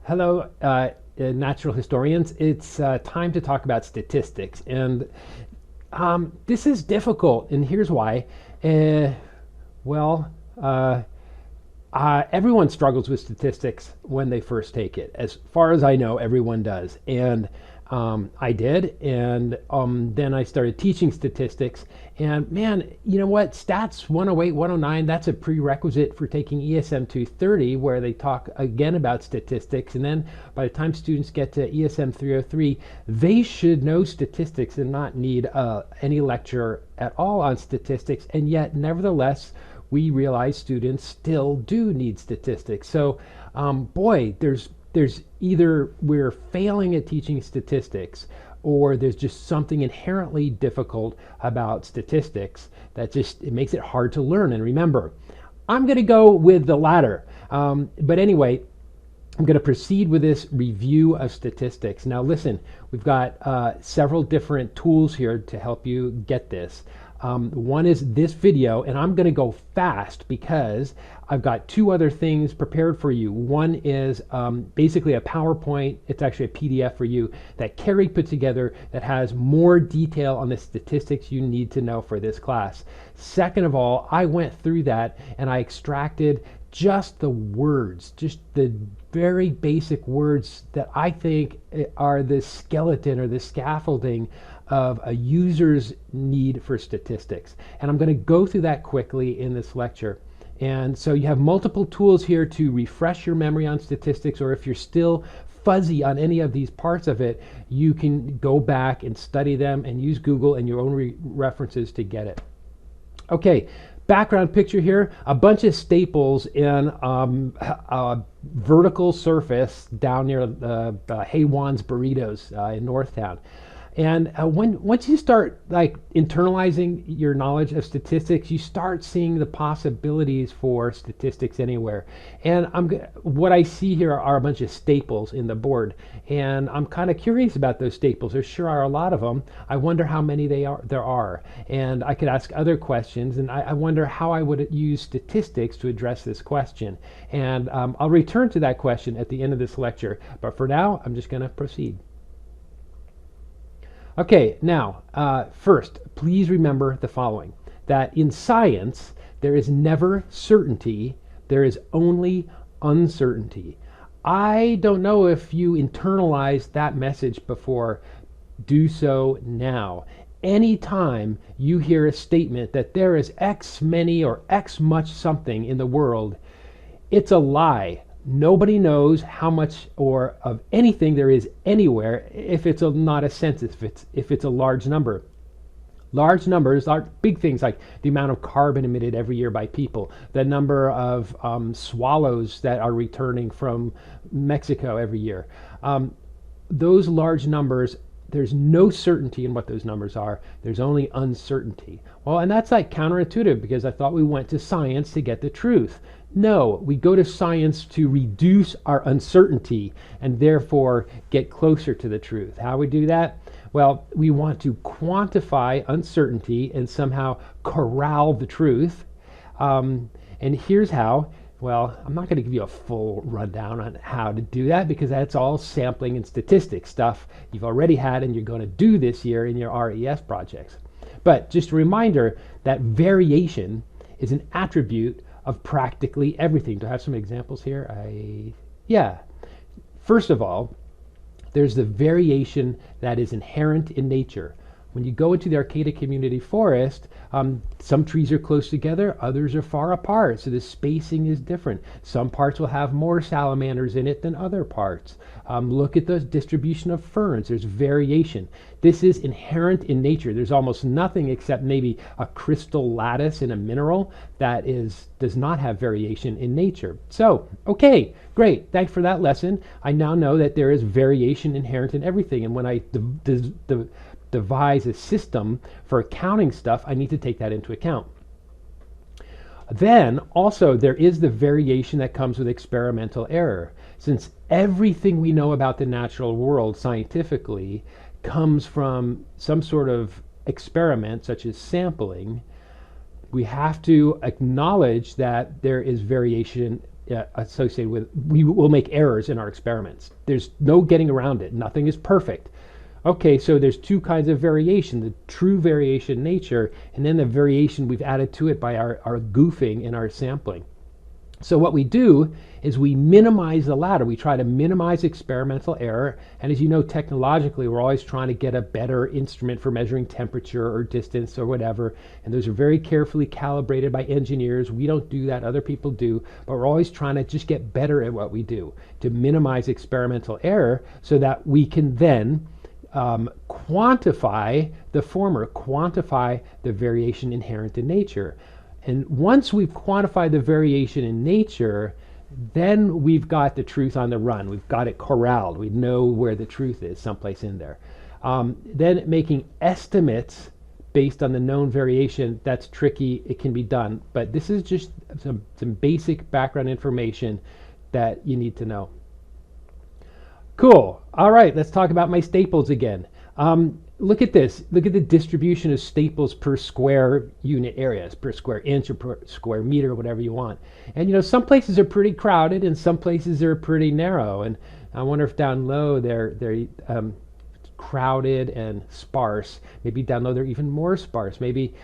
Hello, natural historians. It's time to talk about statistics. And this is difficult, and here's why. Uh, well, uh, Everyone struggles with statistics when they first take it. As far as I know, everyone does. And I did. And then I started teaching statistics. And man, you know what? Stats 108, 109, that's a prerequisite for taking ESM 230, where they talk again about statistics. And then by the time students get to ESM 303, they should know statistics and not need any lecture at all on statistics. And yet, nevertheless, we realize students still do need statistics. So, boy, there's either we're failing at teaching statistics, or there's just something inherently difficult about statistics that just it makes it hard to learn and remember. I'm going to go with the latter. But anyway, I'm going to proceed with this review of statistics. Now listen, we've got several different tools here to help you get this. One is this video, and I'm going to go fast because I've got two other things prepared for you. One is basically a PowerPoint. It's actually a PDF for you that Carrie put together that has more detail on the statistics you need to know for this class. Second of all, I went through that and I extracted just the words, just the very basic words that I think are the skeleton or the scaffolding of a user's need for statistics. And I'm going to go through that quickly in this lecture. And so you have multiple tools here to refresh your memory on statistics, or if you're still fuzzy on any of these parts of it, you can go back and study them and use Google and your own references to get it. Okay, background picture here, a bunch of staples in a vertical surface down near Haywan's Burritos in Northtown. And once you start like internalizing your knowledge of statistics, you start seeing the possibilities for statistics anywhere. And what I see here are a bunch of staples in the board, and I'm kind of curious about those staples. There sure are a lot of them. I wonder how many there are. And I could ask other questions, and I wonder how I would use statistics to address this question. And I'll return to that question at the end of this lecture. But for now, I'm just going to proceed. Okay, now, first, please remember the following, that in science, there is never certainty, there is only uncertainty. I don't know if you internalized that message before. Do so now. Anytime you hear a statement that there is X many or X much something in the world, it's a lie. Nobody knows how much or of anything there is anywhere if it's not a census, if it's a large number. Large numbers are big things like the amount of carbon emitted every year by people, the number of swallows that are returning from Mexico every year. Those large numbers, there's no certainty in what those numbers are. There's only uncertainty. Well, and that's like counterintuitive because I thought we went to science to get the truth. No, we go to science to reduce our uncertainty and therefore get closer to the truth. How we do that? Well, we want to quantify uncertainty and somehow corral the truth. And here's how. Well, I'm not going to give you a full rundown on how to do that because that's all sampling and statistics stuff you've already had and you're going to do this year in your RES projects. But just a reminder that variation is an attribute of practically everything. Do I have some examples here? Yeah. First of all, there's the variation that is inherent in nature. When you go into the Arcata Community Forest, some trees are close together, others are far apart, so the spacing is different. Some parts will have more salamanders in it than other parts. Look at the distribution of ferns. There's variation. This is inherent in nature. There's almost nothing except maybe a crystal lattice in a mineral that does not have variation in nature. So, okay, great. Thanks for that lesson. I now know that there is variation inherent in everything, and when I devise a system for accounting stuff, I need to take that into account. Then also there is the variation that comes with experimental error. Since everything we know about the natural world scientifically comes from some sort of experiment such as sampling, we have to acknowledge that there is variation associated with, we will make errors in our experiments. There's no getting around it. Nothing is perfect. Okay, so there's two kinds of variation, the true variation nature, and then the variation we've added to it by our goofing in our sampling. So what we do is we minimize the latter. We try to minimize experimental error. And as you know, technologically, we're always trying to get a better instrument for measuring temperature or distance or whatever. And those are very carefully calibrated by engineers. We don't do that, other people do. But we're always trying to just get better at what we do to minimize experimental error so that we can then quantify the former, quantify the variation inherent in nature. And once we've quantified the variation in nature, then we've got the truth on the run. We've got it corralled. We know where the truth is, someplace in there. Then making estimates based on the known variation, that's tricky. It can be done. But this is just some basic background information that you need to know. Cool. All right, let's talk about my staples again. Look at this. Look at the distribution of staples per square unit areas, per square inch or per square meter, whatever you want. And you know, some places are pretty crowded and some places are pretty narrow. And I wonder if down low they're crowded and sparse. Maybe down low they're even more sparse. Maybe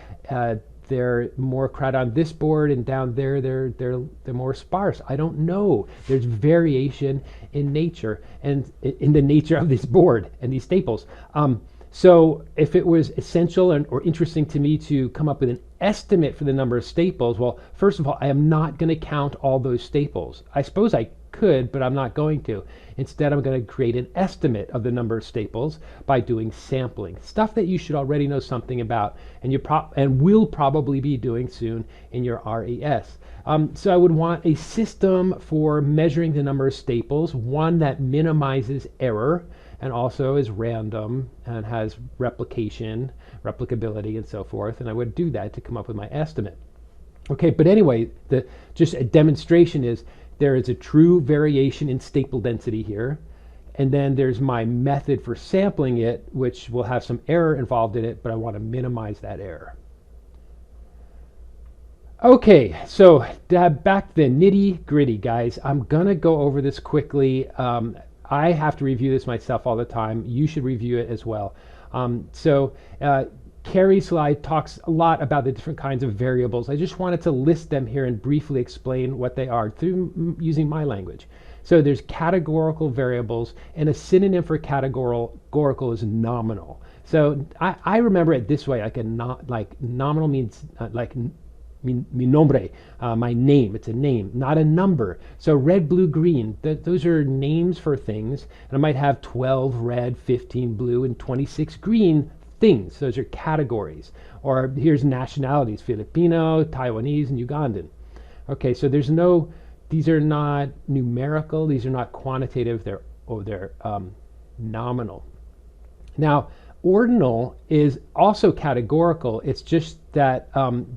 they're more crowded on this board, and down there they're more sparse. I don't know. There's variation in nature and in the nature of this board and these staples. So if it was essential or interesting to me to come up with an estimate for the number of staples, well, first of all, I am not going to count all those staples. I suppose I could, but I'm not going to. Instead, I'm going to create an estimate of the number of staples by doing sampling, stuff that you should already know something about, and will probably be doing soon in your RES. So I would want a system for measuring the number of staples, one that minimizes error, and also is random and has replication, replicability, and so forth. And I would do that to come up with my estimate. Okay, but anyway, just a demonstration is there is a true variation in staple density here. And then there's my method for sampling it, which will have some error involved in it, but I want to minimize that error. Okay, so back to the nitty gritty, guys. I'm going to go over this quickly. I have to review this myself all the time. You should review it as well. Carrie's slide talks a lot about the different kinds of variables. I just wanted to list them here and briefly explain what they are through using my language. So there's categorical variables, and a synonym for categorical is nominal. So I remember it this way, like nominal means mi nombre, my name. It's a name, not a number. So red, blue, green, those are names for things. And I might have 12 red, 15 blue, and 26 green things. Those are categories. Or here's nationalities, Filipino, Taiwanese, and Ugandan. Okay, so these are not numerical, these are not quantitative, they're nominal. Now, ordinal is also categorical. It's just that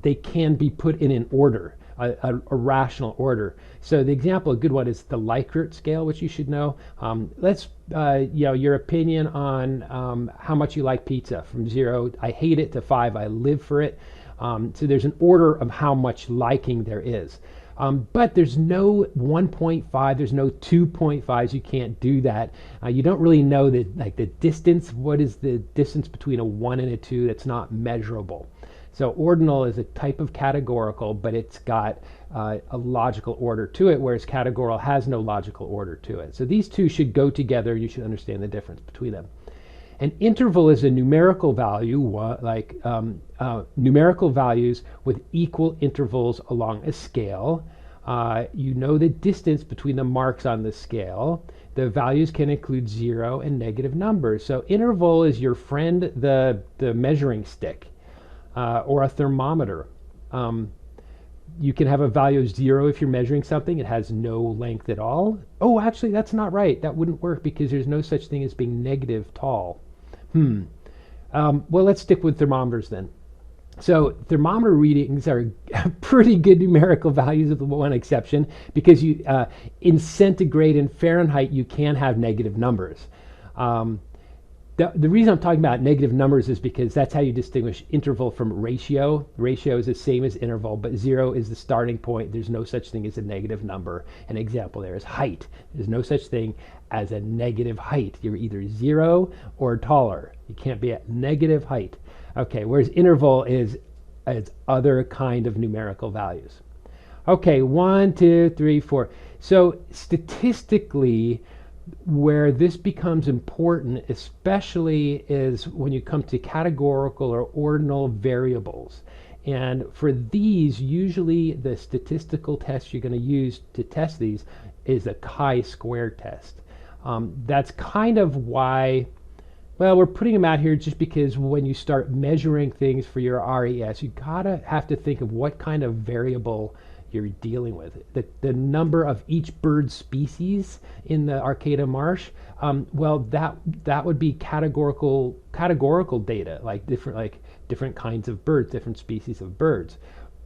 they can be put in an order, a rational order. So the example, a good one, is the Lykert Scale, which you should know. Your opinion on how much you like pizza, from 0, I hate it, to 5, I live for it. So there's an order of how much liking there is. But there's no 1.5, there's no 2.5s, you can't do that. You don't really know the distance. What is the distance between a 1 and a 2? That's not measurable. So ordinal is a type of categorical, but it's got a logical order to it, whereas categorical has no logical order to it. So these two should go together. You should understand the difference between them. An interval is a numerical value, numerical values with equal intervals along a scale. You know the distance between the marks on the scale. The values can include 0 and negative numbers. So interval is your friend, the measuring stick, or a thermometer. You can have a value of 0 if you're measuring something. It has no length at all. Oh, actually, that's not right. That wouldn't work because there's no such thing as being negative tall. Well, let's stick with thermometers then. So thermometer readings are pretty good numerical values, with one exception, because in centigrade and Fahrenheit you can have negative numbers. The reason I'm talking about negative numbers is because that's how you distinguish interval from ratio. Ratio is the same as interval, but 0 is the starting point. There's no such thing as a negative number. An example there is height. There's no such thing as a negative height. You're either 0 or taller. You can't be at negative height. Okay, whereas interval is other kind of numerical values. Okay, 1, 2, 3, 4. So statistically, where this becomes important, especially, is when you come to categorical or ordinal variables. And for these, usually the statistical test you're going to use to test these is a chi-square test. That's kind of why, well, we're putting them out here just because when you start measuring things for your RES, you gotta have to think of what kind of variable you're dealing with. The number of each bird species in the Arcata Marsh, well, that would be categorical data, like different kinds of birds, different species of birds.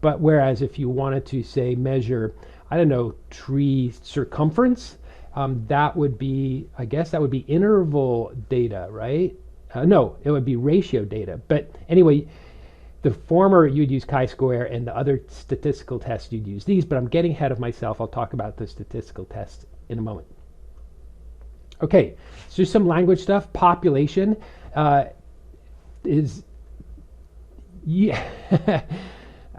But whereas if you wanted to, say, measure, I don't know, tree circumference, that would be, I guess that would be interval data, right? No, it would be ratio data. But anyway, the former you'd use chi-square, and the other statistical tests you'd use these, but I'm getting ahead of myself. I'll talk about the statistical tests in a moment. Okay, so just some language stuff. Population is, yeah,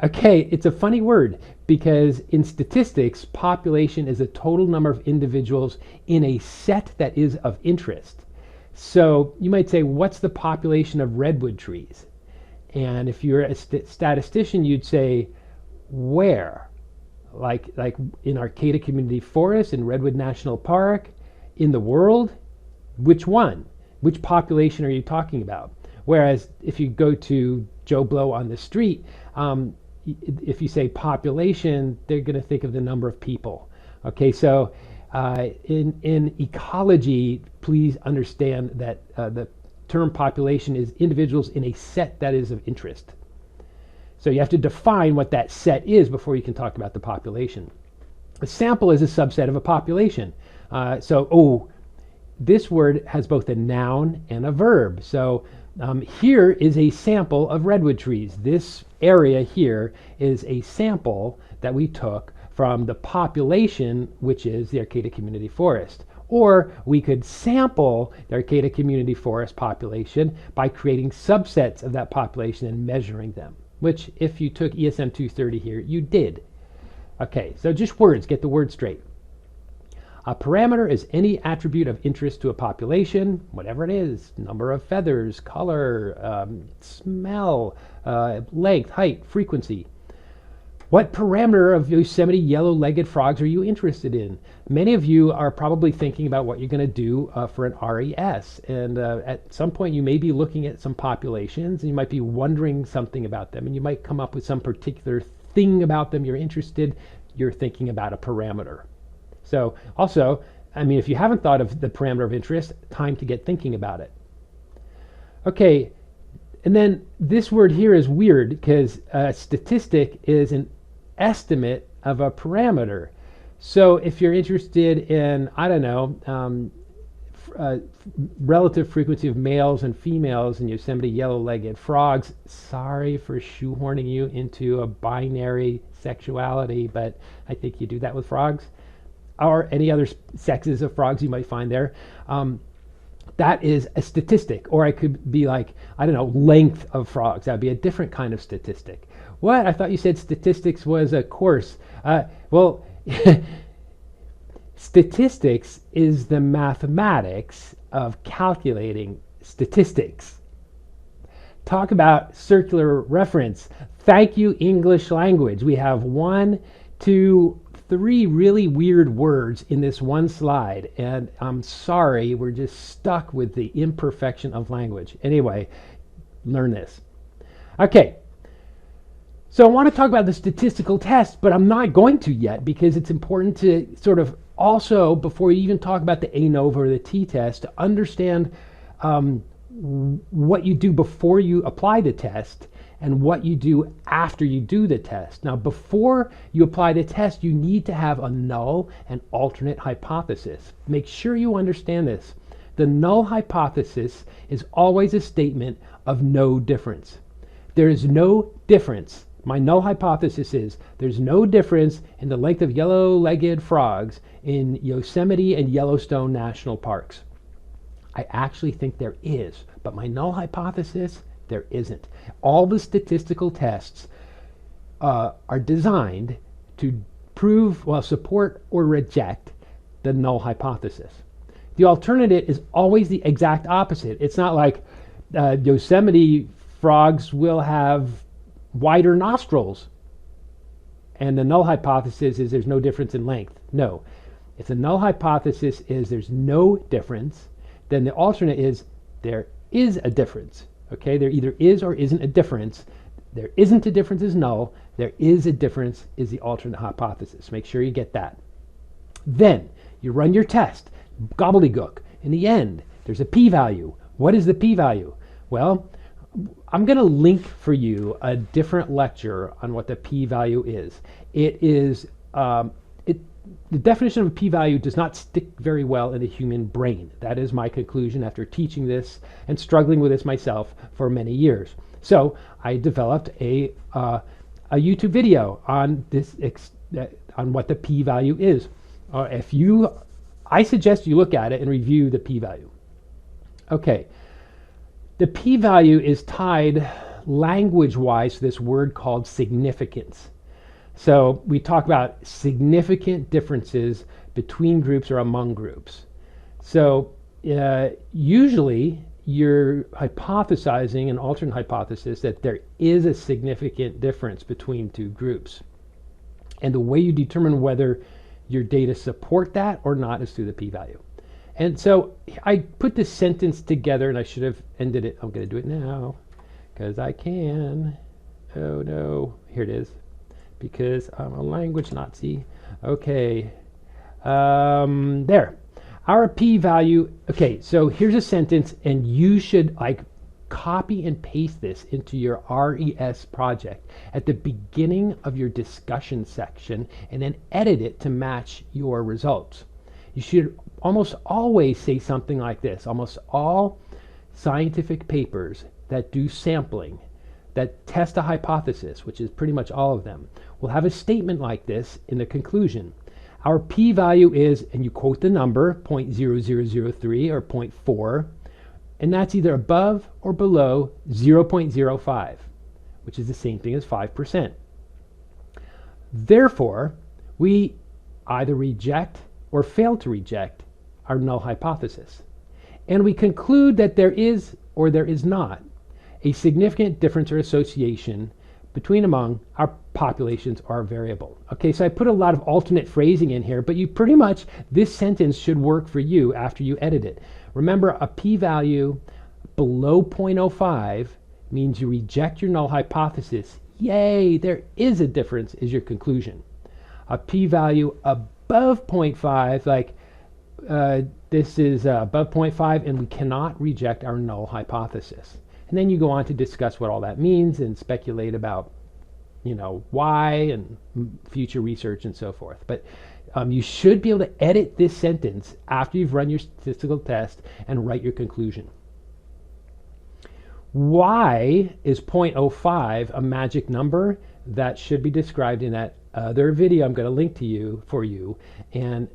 okay, it's a funny word because in statistics, population is a total number of individuals in a set that is of interest. So you might say, what's the population of redwood trees? And if you're a statistician, you'd say, where? Like in Arcata Community Forest, in Redwood National Park, in the world? Which one? Which population are you talking about? Whereas if you go to Joe Blow on the street, if you say population, they're going to think of the number of people. Okay, so in ecology, please understand that the term population is individuals in a set that is of interest. So you have to define what that set is before you can talk about the population. A sample is a subset of a population. This word has both a noun and a verb. So here is a sample of redwood trees. This area here is a sample that we took from the population, which is the Arcata Community Forest. Or we could sample the Arcata Community Forest population by creating subsets of that population and measuring them, which if you took ESM 230 here, you did. Okay, so just words, get the word straight. A parameter is any attribute of interest to a population, whatever it is, number of feathers, color, smell, length, height, frequency. What parameter of Yosemite yellow-legged frogs are you interested in? Many of you are probably thinking about what you're going to do for an RES. And at some point, you may be looking at some populations, and you might be wondering something about them, and you might come up with some particular thing about them you're interested. You're thinking about a parameter. So also, I mean, if you haven't thought of the parameter of interest, time to get thinking about it. Okay, and then this word here is weird because statistic is an estimate of a parameter. So if you're interested in, I don't know, relative frequency of males and females in Yosemite yellow-legged frogs, sorry for shoehorning you into a binary sexuality, but I think you do that with frogs, or any other sexes of frogs you might find there. That is a statistic. Or I could be like, I don't know, length of frogs. That would be a different kind of statistic. What? I thought you said statistics was a course. Well, statistics is the mathematics of calculating statistics. Talk about circular reference. Thank you, English language. We have 1, 2, 3 really weird words in this one slide, and I'm sorry, we're just stuck with the imperfection of language. Anyway, learn this. Okay, so I want to talk about the statistical test, but I'm not going to yet because it's important to sort of also, before you even talk about the ANOVA or the t-test, to understand what you do before you apply the test and what you do after you do the test. Now, before you apply the test, you need to have a null and alternate hypothesis. Make sure you understand this. The null hypothesis is always a statement of no difference. There is no difference. My null hypothesis is there's no difference in the length of yellow-legged frogs in Yosemite and Yellowstone national parks. I actually think there is, but my null hypothesis, there isn't. All the statistical tests are designed to prove, well, support or reject the null hypothesis. The alternative is always the exact opposite. It's not like Yosemite frogs will have wider nostrils, and the null hypothesis is there's no difference in length. No. If the null hypothesis is there's no difference, then the alternate is there is a difference. Okay, there either is or isn't a difference. There isn't a difference is null. There is a difference is the alternate hypothesis. Make sure you get that. Then you run your test, gobbledygook. In the end, there's a p-value. What is the p-value? Well, I'm going to link for you a different lecture on what the p-value is. It is the definition of a p-value does not stick very well in the human brain. That is my conclusion after teaching this and struggling with this myself for many years. So I developed a YouTube video on this on what the p-value is. I suggest you look at it and review the p-value. Okay. The p-value is tied language-wise to this word called significance. So we talk about significant differences between groups or among groups. So usually you're hypothesizing an alternate hypothesis that there is a significant difference between two groups. And the way you determine whether your data support that or not is through the p-value. And so I put this sentence together, and I should have ended it. I'm going to do it now because I can. Oh no, here it is. Because I'm a language Nazi. Okay, there. Our p-value. Okay, so here's a sentence, and you should copy and paste this into your RES project at the beginning of your discussion section, and then edit it to match your results. You should almost always say something like this. Almost all scientific papers that do sampling, that test a hypothesis, which is pretty much all of them, will have a statement like this in the conclusion. Our p-value is, and you quote the number, 0.0003 or 0.4, and that's either above or below 0.05, which is the same thing as 5%. Therefore, we either reject or fail to reject our null hypothesis. And we conclude that there is or there is not a significant difference or association between among our populations or our variable. Okay, so I put a lot of alternate phrasing in here, but you pretty much, this sentence should work for you after you edit it. Remember, a p-value below 0.05 means you reject your null hypothesis. Yay, there is a difference is your conclusion. A p-value above 0.5, like this is above 0.5, and we cannot reject our null hypothesis. And then you go on to discuss what all that means and speculate about, why and future research and so forth. But you should be able to edit this sentence after you've run your statistical test and write your conclusion. Why is 0.05 a magic number? That should be described in that other video I'm going to link to you for you. And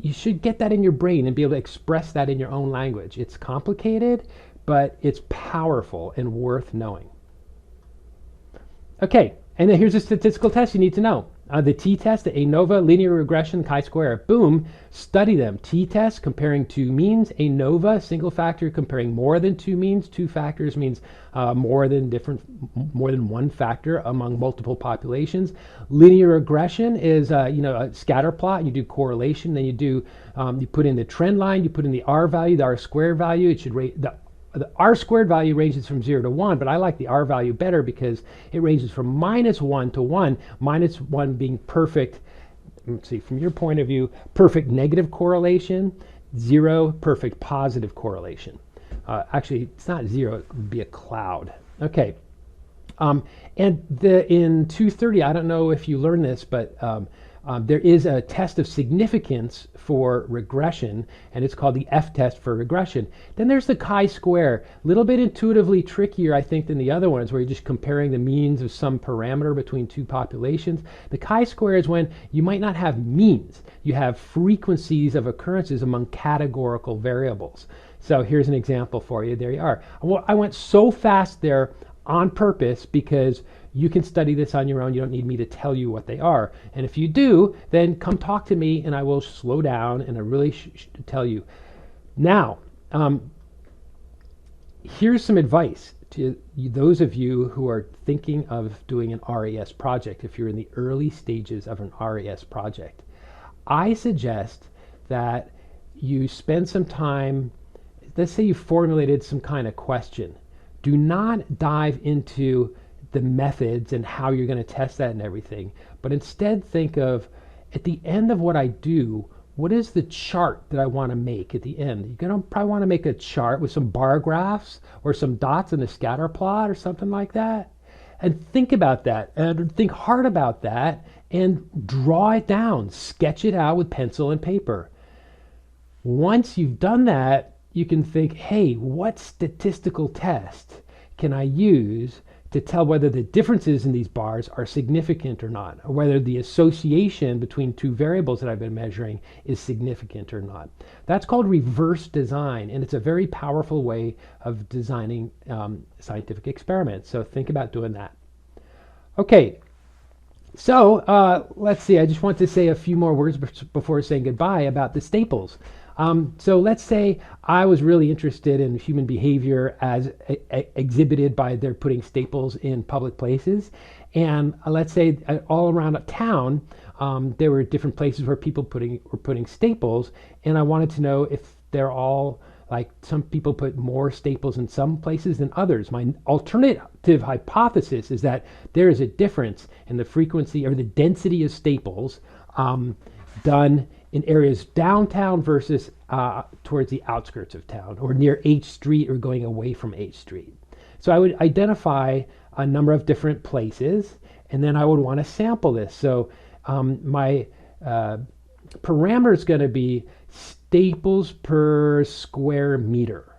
you should get that in your brain and be able to express that in your own language. It's complicated, but it's powerful and worth knowing. Okay, and then here's a statistical test you need to know. The t-test, the ANOVA, linear regression, chi-square. Boom, study them. T-test, comparing two means. ANOVA, single factor, comparing more than two means. Two factors means more than one factor among multiple populations. Linear regression is a scatter plot. You do correlation, then you do you put in the trend line, you put in the R value, the R squared value. It should rate the R squared value ranges from 0 to 1, but I like the R value better because it ranges from -1 to 1, -1 being perfect, let's see, from your point of view, perfect negative correlation, 0, perfect positive correlation. Actually, it's not 0, it would be a cloud. Okay. And in 230, I don't know if you learned this, but There is a test of significance for regression, and it's called the F-test for regression. Then there's the chi-square, a little bit intuitively trickier, I think, than the other ones, where you're just comparing the means of some parameter between two populations. The chi-square is when you might not have means. You have frequencies of occurrences among categorical variables. So here's an example for you. There you are. I went so fast there on purpose because you can study this on your own. You don't need me to tell you what they are. And if you do, then come talk to me and I will slow down and I really tell you. Now, here's some advice to those of you who are thinking of doing an RAS project. If you're in the early stages of an RAS project, I suggest that you spend some time. Let's say you formulated some kind of question. Do not dive into the methods and how you're going to test that and everything, but instead think of, at the end of what I do, what is the chart that I want to make at the end? You're going to probably want to make a chart with some bar graphs or some dots in a scatter plot or something like that. And think about that and think hard about that and draw it down, sketch it out with pencil and paper. Once you've done that, you can think, hey, what statistical test can I use to tell whether the differences in these bars are significant or not, or whether the association between two variables that I've been measuring is significant or not. That's called reverse design, and it's a very powerful way of designing scientific experiments. So think about doing that. Okay, so let's see. I just want to say a few more words before saying goodbye about the staples. So let's say I was really interested in human behavior as exhibited by their putting staples in public places. And let's say all around a town, there were different places where people were putting staples. And I wanted to know if they're all, like, some people put more staples in some places than others. My alternative hypothesis is that there is a difference in the frequency or the density of staples done in areas downtown versus towards the outskirts of town, or near H Street or going away from H Street. So I would identify a number of different places, and then I would want to sample this. So my parameter is going to be staples per square meter.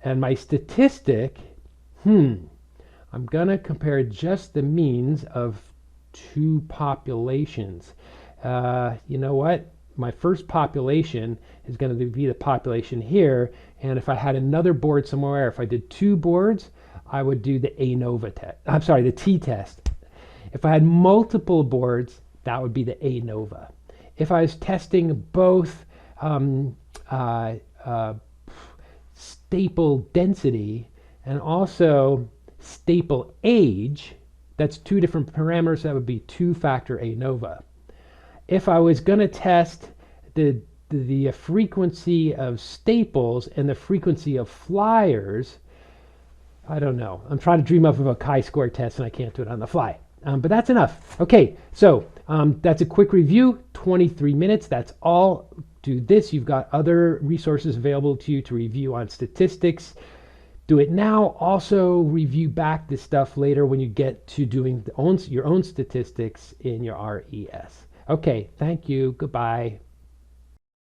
And my statistic, I'm going to compare just the means of two populations. You know what? My first population is going to be the population here. And if I had another board somewhere, if I did two boards, I would do the ANOVA test. I'm sorry, the T-test. If I had multiple boards, that would be the ANOVA. If I was testing both staple density and also staple age, that's two different parameters. That would be two-factor ANOVA. If I was going to test the frequency of staples and the frequency of flyers, I don't know. I'm trying to dream up of a chi-square test and I can't do it on the fly. But that's enough. Okay, so that's a quick review, 23 minutes. That's all. Do this. You've got other resources available to you to review on statistics. Do it now. Also review back this stuff later when you get to doing your own statistics in your RES. Okay, thank you. Goodbye.